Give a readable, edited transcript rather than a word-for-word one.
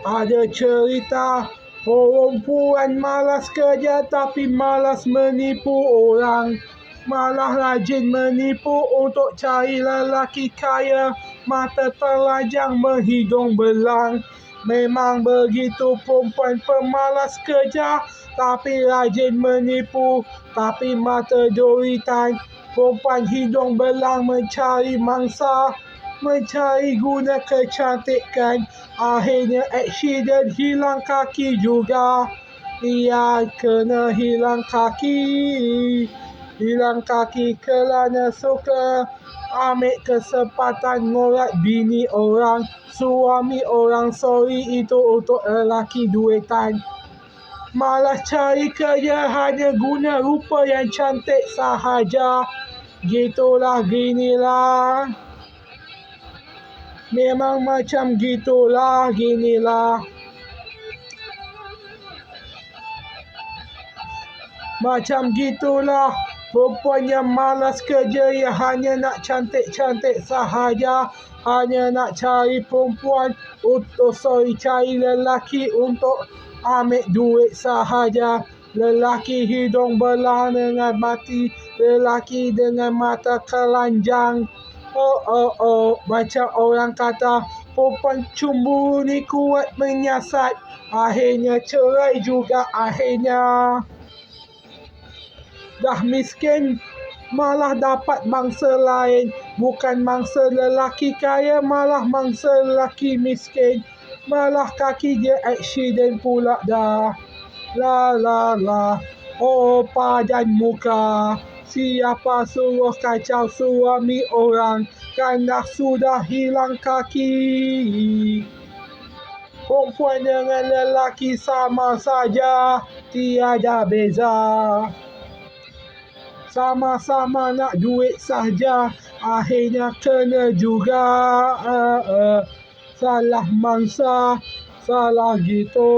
Ada cerita perempuan malas kerja tapi malas menipu orang. Malah rajin menipu untuk cari lelaki kaya, mata telanjang menghidung belang. Memang begitu perempuan pemalas kerja tapi rajin menipu, tapi mata duritan. Perempuan hidung belang mencari mangsa, mencari guna kecantikan. Akhirnya aksiden hilang kaki juga. Ia kena hilang kaki kerana suka ambil kesempatan ngorat bini orang, suami orang. Sorry, itu untuk lelaki duitan. Malas cari kerja hanya guna rupa yang cantik sahaja. Ginilah. Memang macam ginilah. Macam gitulah perempuan yang malas kerja, yang hanya nak cantik-cantik sahaja. Hanya nak cari perempuan cari lelaki untuk ambil duit sahaja. Lelaki hidung belang dengan lelaki dengan mata telanjang. Macam orang kata, perempuan cemburu ni kuat menyiasat. Akhirnya cerai juga akhirnya. Dah miskin malah dapat mangsa lain. Bukan mangsa lelaki kaya, malah mangsa lelaki miskin. Malah kaki dia aksiden pula dah. La. Oh padan muka, siapa suruh kacau suami orang, kan dah sudah hilang kaki. Perempuan dengan lelaki sama saja, tiada beza. Sama-sama nak duit saja, akhirnya kena juga. Salah mangsa, salah gitu.